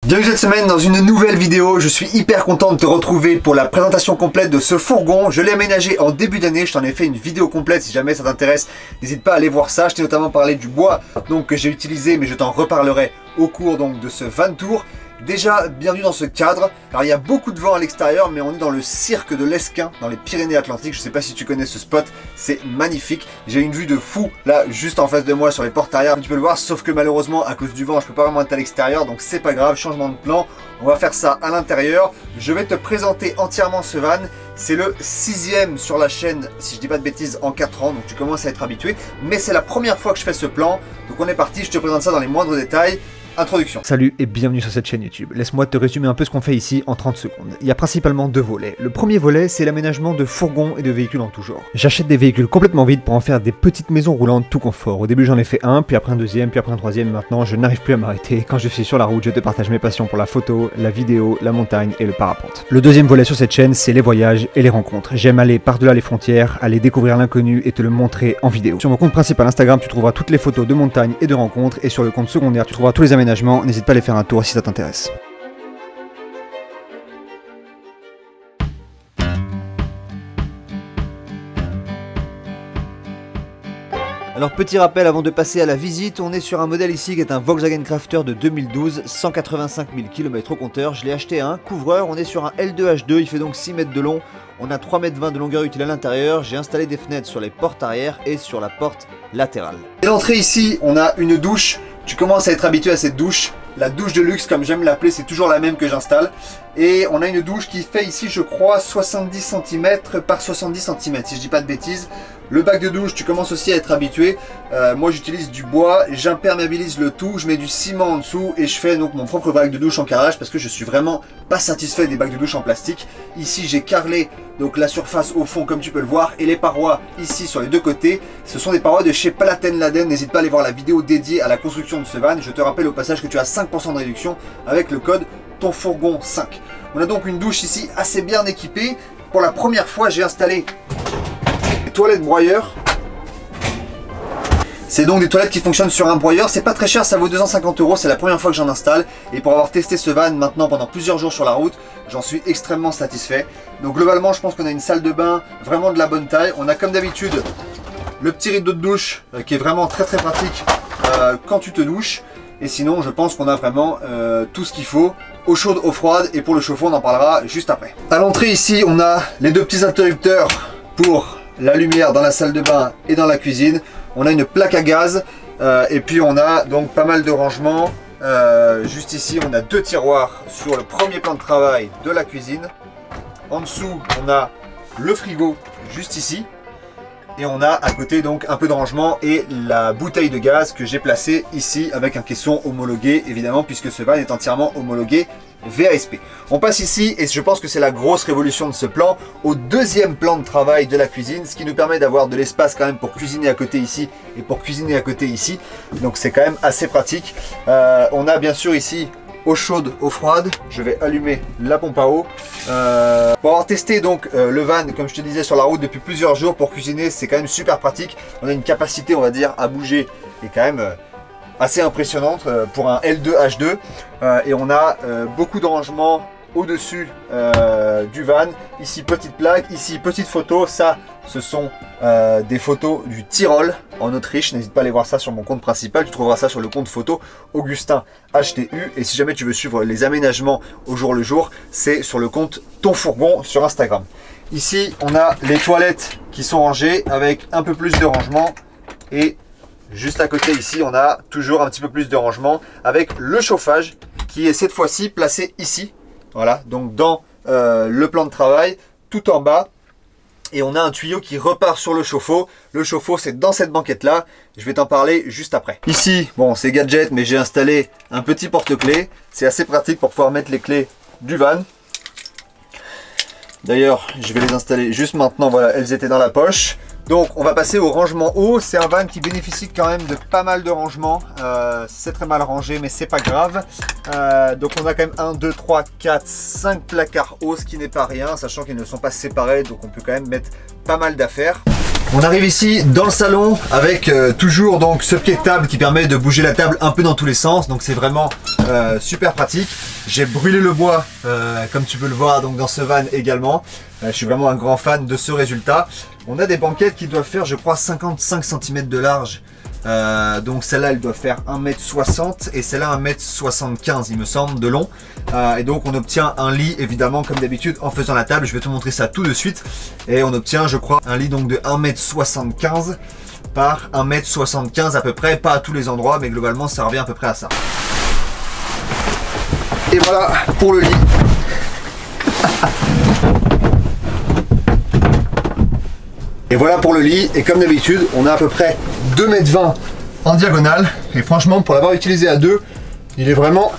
Bienvenue cette semaine dans une nouvelle vidéo. Je suis hyper content de te retrouver pour la présentation complète de ce fourgon. Je l'ai aménagé en début d'année, je t'en ai fait une vidéo complète. Si jamais ça t'intéresse, n'hésite pas à aller voir ça. Je t'ai notamment parlé du bois que j'ai utilisé, mais je t'en reparlerai au cours de ce van tour. Déjà, bienvenue dans ce cadre. Alors il y a beaucoup de vent à l'extérieur, mais on est dans le cirque de l'Esquin, dans les Pyrénées-Atlantiques. Je sais pas si tu connais ce spot, c'est magnifique. J'ai une vue de fou là, juste en face de moi sur les portes arrière. Tu peux le voir, sauf que malheureusement, à cause du vent, je peux pas vraiment être à l'extérieur, donc c'est pas grave, changement de plan. On va faire ça à l'intérieur. Je vais te présenter entièrement ce van. C'est le 6e sur la chaîne, si je dis pas de bêtises, en 4 ans, donc tu commences à être habitué. Mais c'est la première fois que je fais ce plan, donc on est parti, je te présente ça dans les moindres détails. Introduction. Salut et bienvenue sur cette chaîne YouTube. Laisse-moi te résumer un peu ce qu'on fait ici en 30 secondes. Il y a principalement deux volets. Le premier volet, c'est l'aménagement de fourgons et de véhicules en tout genre. J'achète des véhicules complètement vides pour en faire des petites maisons roulantes tout confort. Au début j'en ai fait un, puis après un deuxième, puis après un troisième. Maintenant je n'arrive plus à m'arrêter. Quand je suis sur la route, je te partage mes passions pour la photo, la vidéo, la montagne et le parapente. Le deuxième volet sur cette chaîne, c'est les voyages et les rencontres. J'aime aller par-delà les frontières, aller découvrir l'inconnu et te le montrer en vidéo. Sur mon compte principal Instagram, tu trouveras toutes les photos de montagne et de rencontres, et sur le compte secondaire, tu trouveras tous les aménagements. N'hésite pas à aller faire un tour si ça t'intéresse. Alors petit rappel avant de passer à la visite, on est sur un modèle ici qui est un Volkswagen Crafter de 2012, 185 000 km au compteur. Je l'ai acheté à un couvreur, on est sur un L2H2, il fait donc 6 mètres de long. On a 3,20 m de longueur utile à l'intérieur. J'ai installé des fenêtres sur les portes arrière et sur la porte latérale. Dès l'entrée ici, on a une douche. Tu commences à être habitué à cette douche. La douche de luxe, comme j'aime l'appeler, c'est toujours la même que j'installe. Et on a une douche qui fait ici, je crois, 70 cm par 70 cm, si je dis pas de bêtises. Le bac de douche, tu commences aussi à être habitué. Moi, j'utilise du bois, j'imperméabilise le tout, je mets du ciment en dessous et je fais donc mon propre bac de douche en carrelage parce que je suis vraiment pas satisfait des bacs de douche en plastique. Ici, j'ai carrelé donc la surface au fond, comme tu peux le voir, et les parois ici sur les deux côtés. Ce sont des parois de chez Platen Laden. N'hésite pas à aller voir la vidéo dédiée à la construction de ce van. Je te rappelle au passage que tu as 5% de réduction avec le code TONFOURGON5. On a donc une douche ici assez bien équipée. Pour la première fois, j'ai installé des toilettes broyeurs. C'est donc des toilettes qui fonctionnent sur un broyeur. C'est pas très cher, ça vaut 250 €. C'est la première fois que j'en installe. Et pour avoir testé ce van maintenant pendant plusieurs jours sur la route, j'en suis extrêmement satisfait. Donc globalement, je pense qu'on a une salle de bain vraiment de la bonne taille. On a comme d'habitude le petit rideau de douche qui est vraiment très pratique quand tu te douches. Et sinon, je pense qu'on a vraiment tout ce qu'il faut. Eau chaude, eau froide, et pour le chauffe-eau, on en parlera juste après. À l'entrée ici, on a les deux petits interrupteurs pour la lumière dans la salle de bain et dans la cuisine. On a une plaque à gaz et puis on a donc pas mal de rangements. Juste ici, on a deux tiroirs sur le premier plan de travail de la cuisine. En dessous, on a le frigo juste ici. Et on a à côté donc un peu de rangement et la bouteille de gaz que j'ai placée ici avec un caisson homologué évidemment, puisque ce van est entièrement homologué VASP. On passe ici, et je pense que c'est la grosse révolution de ce plan, au deuxième plan de travail de la cuisine, ce qui nous permet d'avoir de l'espace quand même pour cuisiner à côté ici et pour cuisiner à côté ici. Donc c'est quand même assez pratique. On a bien sûr ici eau chaude, eau froide. Je vais allumer la pompe à eau. Pour avoir testé donc le van, comme je te disais, sur la route depuis plusieurs jours, pour cuisiner, c'est quand même super pratique. On a une capacité, on va dire, à bouger qui est quand même assez impressionnante pour un L2H2. Et on a beaucoup de rangements au-dessus du van. Ici, petite plaque. Ici, petite photo. Ça, ce sont des photos du Tyrol en Autriche. N'hésite pas à aller voir ça sur mon compte principal. Tu trouveras ça sur le compte photo Augustin HTU. Et si jamais tu veux suivre les aménagements au jour le jour, c'est sur le compte Ton Fourgon sur Instagram. Ici, on a les toilettes qui sont rangées avec un peu plus de rangement. Et juste à côté ici, on a toujours un petit peu plus de rangement avec le chauffage qui est cette fois-ci placé ici. Voilà, donc dans le plan de travail, tout en bas. Et on a un tuyau qui repart sur le chauffe-eau. Le chauffe-eau, c'est dans cette banquette-là. Je vais t'en parler juste après. Ici, bon, c'est gadget, mais j'ai installé un petit porte-clés. C'est assez pratique pour pouvoir mettre les clés du van. D'ailleurs, je vais les installer juste maintenant. Voilà, elles étaient dans la poche. Donc on va passer au rangement haut. C'est un van qui bénéficie quand même de pas mal de rangements. C'est très mal rangé, mais c'est pas grave. Donc on a quand même 1, 2, 3, 4, 5 placards hauts, ce qui n'est pas rien, sachant qu'ils ne sont pas séparés. Donc on peut quand même mettre pas mal d'affaires. On arrive ici dans le salon avec toujours donc ce pied de table qui permet de bouger la table un peu dans tous les sens, donc c'est vraiment super pratique. J'ai brûlé le bois comme tu peux le voir donc dans ce van également. Je suis vraiment un grand fan de ce résultat. On a des banquettes qui doivent faire je crois 55 cm de large. Donc celle-là elle doit faire 1m60 et celle-là 1m75 il me semble de long, et donc on obtient un lit évidemment comme d'habitude en faisant la table. Je vais te montrer ça tout de suite, et on obtient je crois un lit donc de 1m75 par 1m75 à peu près, pas à tous les endroits mais globalement ça revient à peu près à ça. Et voilà pour le lit. Et voilà pour le lit, et comme d'habitude, on a à peu près 2,20 m en diagonale. Et franchement, pour l'avoir utilisé à deux, il est vraiment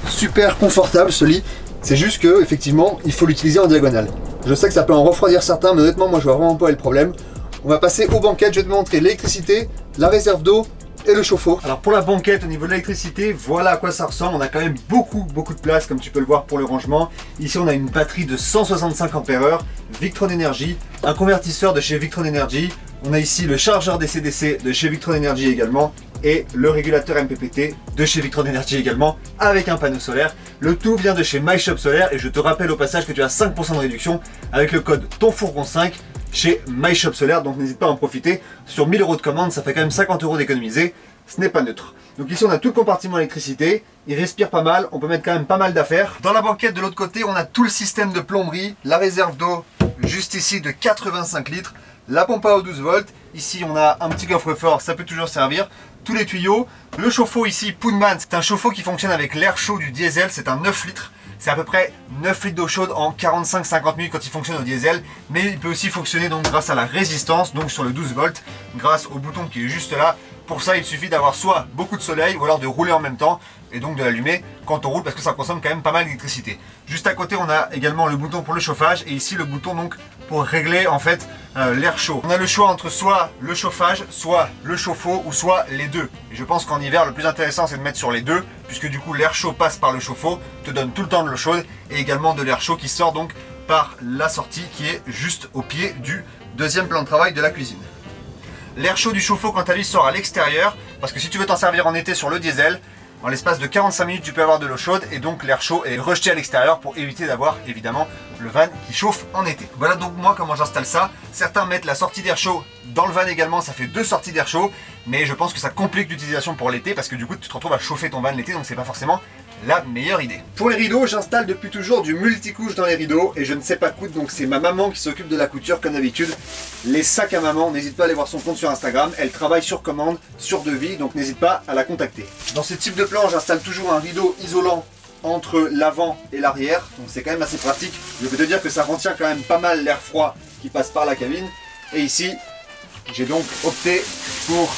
super confortable ce lit. C'est juste que, effectivement, il faut l'utiliser en diagonale. Je sais que ça peut en refroidir certains, mais honnêtement, moi je vois vraiment pas le problème. On va passer aux banquettes, je vais te montrer l'électricité, la réserve d'eau et le chauffe-eau. Alors pour la banquette, au niveau de l'électricité, voilà à quoi ça ressemble. On a quand même beaucoup de place, comme tu peux le voir pour le rangement. Ici on a une batterie de 165 ampères, Victron Energy, un convertisseur de chez Victron Energy. On a ici le chargeur DC-DC de chez Victron Energy également, et le régulateur MPPT de chez Victron Energy également, avec un panneau solaire. Le tout vient de chez MyShop Solaire, et je te rappelle au passage que tu as 5% de réduction avec le code TONFOURGON5 chez MyShop Solaire, donc n'hésite pas à en profiter. Sur 1000 € de commande, ça fait quand même 50 € d'économiser, ce n'est pas neutre. Donc ici on a tout le compartiment électricité, il respire pas mal, on peut mettre quand même pas mal d'affaires. Dans la banquette de l'autre côté, on a tout le système de plomberie, la réserve d'eau, juste ici de 85 litres, la pompe à eau 12 volts, ici on a un petit coffre-fort, ça peut toujours servir, tous les tuyaux, le chauffe-eau ici, Poonman, c'est un chauffe-eau qui fonctionne avec l'air chaud du diesel, c'est un 9 litres. C'est à peu près 9 litres d'eau chaude en 45-50 minutes quand il fonctionne au diesel. Mais il peut aussi fonctionner donc grâce à la résistance, donc sur le 12 volts, grâce au bouton qui est juste là. Pour ça, il suffit d'avoir soit beaucoup de soleil ou alors de rouler en même temps et donc de l'allumer quand on roule, parce que ça consomme quand même pas mal d'électricité. Juste à côté, on a également le bouton pour le chauffage, et ici le bouton donc pour régler en fait l'air chaud. On a le choix entre soit le chauffage, soit le chauffe-eau, ou soit les deux. Et je pense qu'en hiver, le plus intéressant c'est de mettre sur les deux, puisque du coup l'air chaud passe par le chauffe-eau, te donne tout le temps de l'eau chaude, et également de l'air chaud qui sort donc par la sortie qui est juste au pied du deuxième plan de travail de la cuisine. L'air chaud du chauffe-eau quant à lui sort à l'extérieur, parce que si tu veux t'en servir en été sur le diesel, en l'espace de 45 minutes tu peux avoir de l'eau chaude, et donc l'air chaud est rejeté à l'extérieur pour éviter d'avoir évidemment le van qui chauffe en été. Voilà donc moi comment j'installe ça. Certains mettent la sortie d'air chaud dans le van également, ça fait deux sorties d'air chaud, mais je pense que ça complique l'utilisation pour l'été, parce que du coup tu te retrouves à chauffer ton van l'été, donc c'est pas forcément la meilleure idée. Pour les rideaux, j'installe depuis toujours du multicouche dans les rideaux, et je ne sais pas coudre, donc c'est ma maman qui s'occupe de la couture comme d'habitude. Les sacs à maman, n'hésite pas à aller voir son compte sur Instagram, elle travaille sur commande, sur devis, donc n'hésite pas à la contacter. Dans ce type de plan, j'installe toujours un rideau isolant entre l'avant et l'arrière, donc c'est quand même assez pratique. Je peux te dire que ça retient quand même pas mal l'air froid qui passe par la cabine. Et ici, j'ai donc opté pour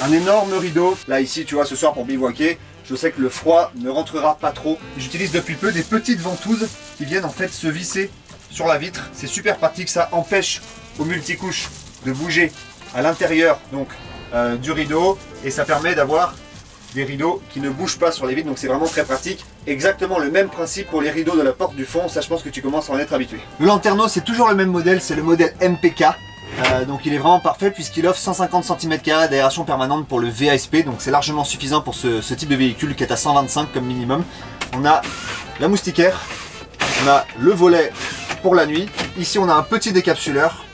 un énorme rideau. Là ici, tu vois, ce soir pour bivouaquer, je sais que le froid ne rentrera pas trop. J'utilise depuis peu des petites ventouses qui viennent en fait se visser sur la vitre. C'est super pratique, ça empêche au multicouche de bouger à l'intérieur donc du rideau, et ça permet d'avoir des rideaux qui ne bougent pas sur les vitres, donc c'est vraiment très pratique. Exactement le même principe pour les rideaux de la porte du fond, ça je pense que tu commences à en être habitué. Le lanterneau, c'est toujours le même modèle, c'est le modèle MPK. Donc il est vraiment parfait puisqu'il offre 150 cm² d'aération permanente pour le VASP, donc c'est largement suffisant pour ce type de véhicule qui est à 125 comme minimum. On a la moustiquaire, on a le volet pour la nuit, ici on a un petit décapsuleur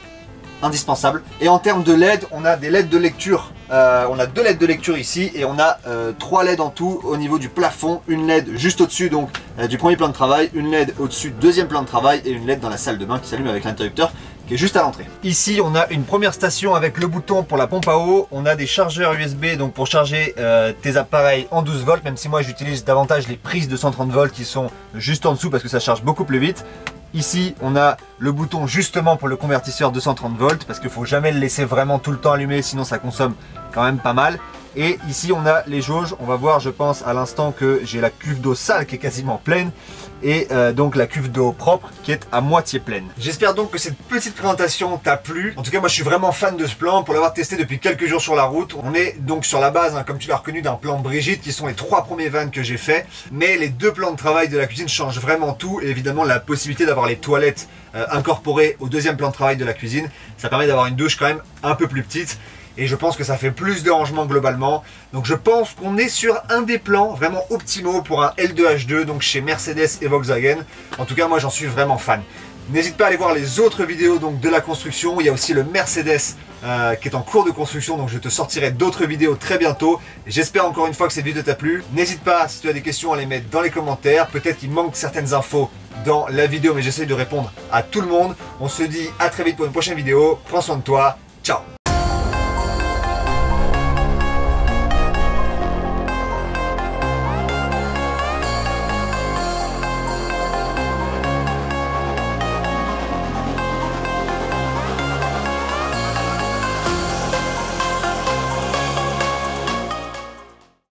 indispensable, et en termes de LED, on a des LED de lecture. On a deux LED de lecture ici, et on a 3 LED en tout au niveau du plafond, une LED juste au-dessus donc du premier plan de travail, une LED au-dessus du deuxième plan de travail, et une LED dans la salle de bain qui s'allume avec l'interrupteur qui est juste à l'entrée. Ici on a une première station avec le bouton pour la pompe à eau, on a des chargeurs USB donc pour charger tes appareils en 12 volts, même si moi j'utilise davantage les prises de 130 volts qui sont juste en dessous parce que ça charge beaucoup plus vite. Ici on a le bouton justement pour le convertisseur 230 volts, parce qu'il ne faut jamais le laisser vraiment tout le temps allumé, sinon ça consomme quand même pas mal. Et ici on a les jauges, on va voir je pense à l'instant que j'ai la cuve d'eau sale qui est quasiment pleine et donc la cuve d'eau propre qui est à moitié pleine. J'espère donc que cette petite présentation t'a plu. En tout cas moi je suis vraiment fan de ce plan pour l'avoir testé depuis quelques jours sur la route. On est donc sur la base, comme tu l'as reconnu, d'un plan Brigitte qui sont les 3 premiers vannes que j'ai fait. Mais les 2 plans de travail de la cuisine changent vraiment tout et évidemment la possibilité d'avoir les toilettes incorporées au 2e plan de travail de la cuisine, ça permet d'avoir une douche quand même un peu plus petite. Et je pense que ça fait plus de rangement globalement. Donc je pense qu'on est sur un des plans vraiment optimaux pour un L2H2, donc chez Mercedes et Volkswagen. En tout cas, moi j'en suis vraiment fan. N'hésite pas à aller voir les autres vidéos donc, de la construction. Il y a aussi le Mercedes qui est en cours de construction, donc je te sortirai d'autres vidéos très bientôt. J'espère encore une fois que cette vidéo t'a plu. N'hésite pas, si tu as des questions, à les mettre dans les commentaires. Peut-être qu'il manque certaines infos dans la vidéo, mais j'essaie de répondre à tout le monde. On se dit à très vite pour une prochaine vidéo. Prends soin de toi. Ciao!